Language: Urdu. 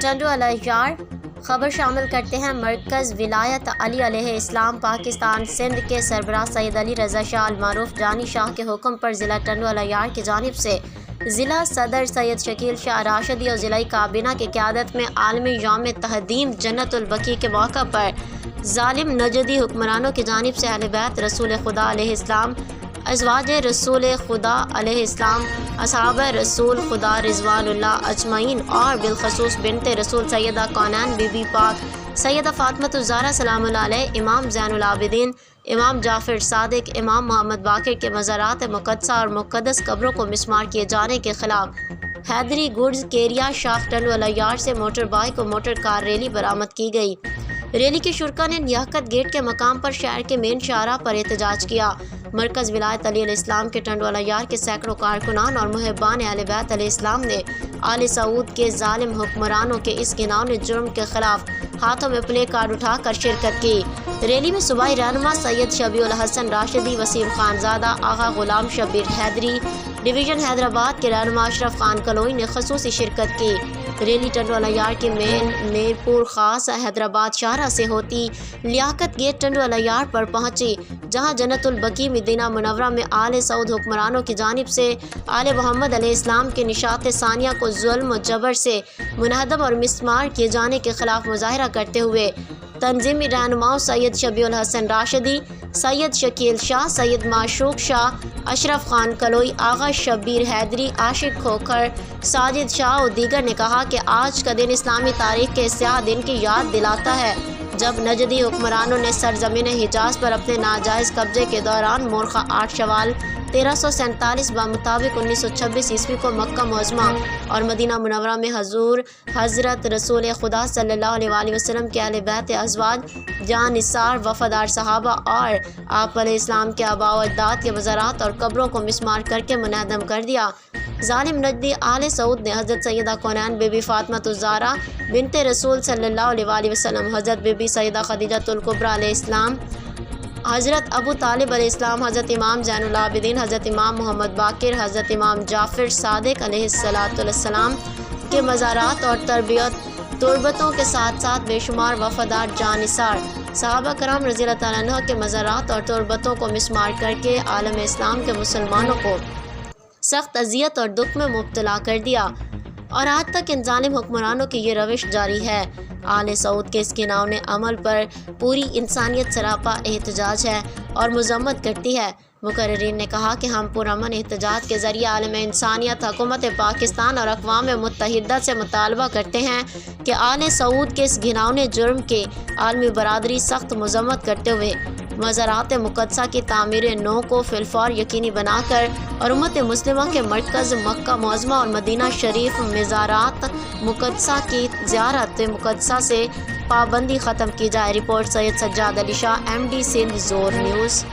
ٹنڈو الیار خبر شامل کرتے ہیں۔ مرکز ولایت علی علیہ السلام پاکستان سندھ کے سربراہ سید علی رضا شاہ المعروف جانی شاہ کے حکم پر ضلع ٹنڈو الیار کی جانب سے ضلع صدر سید شکیل شاہ راشدی اور ضلعی کابینہ کی قیادت میں عالمی یوم تہدیم جنت البقیع کے موقع پر ظالم نجدی حکمرانوں کی جانب سے اہل بیت رسول خدا علیہ السلام، ازواج رسول خدا علیہ السلام، اصحاب رسول خدا رضوان اللہ اجمعین اور بالخصوص بنت رسول سیدہ کونین بی بی پاک سیدہ فاطمۃ الزہرا سلام اللہ علیہ، امام زین العابدین، امام جعفر صادق، امام محمد باقر کے مزارات مقدسہ اور مقدس قبروں کو مسمار کیے جانے کے خلاف حیدری گڈز کیریا شاخ ٹنڈو الیار سے موٹر بائیک اور موٹر کار ریلی برآمد کی گئی۔ ریلی کے شرکاء نے لیاقت گیٹ کے مقام پر شہر کے مین شاہراہ پر احتجاج کیا۔ مرکز ولایت علی علیہ السلام کے ٹنڈو الیار کے سینکڑوں کارکنان اور محبان اہل بیت علیہ السلام نے آل سعود کے ظالم حکمرانوں کے اس گھناؤنے جرم کے خلاف ہاتھوں میں پلے کارڈ اٹھا کر شرکت کی۔ ریلی میں صوبائی رہنما سید شبیع الحسن راشدی، وسیم خان زادہ، آغا غلام شبیر حیدری، ڈویژن حیدرآباد کے رہنما اشرف خان کلوئی نے خصوصی شرکت کی۔ ریلی ٹنڈو الیار کے مین میرپور خاص حیدرآباد شاہراہ سے ہوتی لیاقت گیٹ ٹنڈو الیار پر پہنچی، جہاں جنت البقیع مدینہ منورہ میں آل سعود حکمرانوں کی جانب سے آل محمد علیہ السلام کے نشاط ثانیہ کو ظلم و جبر سے منہدم اور مسمار کیے جانے کے خلاف مظاہرہ کرتے ہوئے تنظیمی رہنماؤں سید شبیع الحسن راشدی، سید شکیل شاہ، سید معشوق شاہ، اشرف خان کلوئی، آغا شبیر حیدری، عاشق کھوکھر، ساجد شاہ اور دیگر نے کہا کہ آج کا دن اسلامی تاریخ کے سیاہ دن کی یاد دلاتا ہے، جب نجدی حکمرانوں نے سرزمین حجاز پر اپنے ناجائز قبضے کے دوران مورخہ 8 شوال 1347 بمطابق 1926 عیسوی کو مکہ معظمہ اور مدینہ منورہ میں حضور حضرت رسول خدا صلی اللہ علیہ وآلہ وسلم کے اہل بیت ازواج، جاں نثار، وفادار صحابہ اور آپ علیہ السلام کے آباء و اجداد کے مزارات اور قبروں کو مسمار کر کے منہدم کر دیا۔ ظالم نجدی آل سعود نے حضرت سیدہ کونین بی بی فاطمۃ الزہرا بنت رسول صلی اللہ علیہ وآلہ وسلم، حضرت بی بی سیدہ خدیجہ الکبریٰ علیہ السلام، حضرت ابو طالب علیہ السلام، حضرت امام زین العابدین، حضرت امام محمد باقر، حضرت امام جعفر صادق علیہ السلام کے مزارات اور تربتوں کے ساتھ ساتھ بے شمار وفادار جاں نثار صحابہ کرام رضی اللہ تعالیٰ عنہ کے مزارات اور تربتوں کو مسمار کر کے عالم اسلام کے مسلمانوں کو سخت اذیت اور دکھ میں مبتلا کر دیا، اور آج تک ان ظالم حکمرانوں کی یہ روش جاری ہے۔ آل سعود کے اس گھناؤنے عمل پر پوری انسانیت سراپا احتجاج ہے اور مذمت کرتی ہے۔ مقررین نے کہا کہ ہم پرامن احتجاج کے ذریعے عالم انسانیت، حکومت پاکستان اور اقوام متحدہ سے مطالبہ کرتے ہیں کہ آل سعود کے اس گھناؤنے جرم کے عالمی برادری سخت مذمت کرتے ہوئے مزارات مقدسہ کی تعمیر نو کو فی الفور یقینی بنا کر اور امت مسلمہ کے مرکز مکہ معظمہ اور مدینہ شریف مزارات مقدسہ کی زیارت مقدسہ سے پابندی ختم کی جائے۔ رپورٹ سید سجاد علی شاہ، MD سندھ زور نیوز۔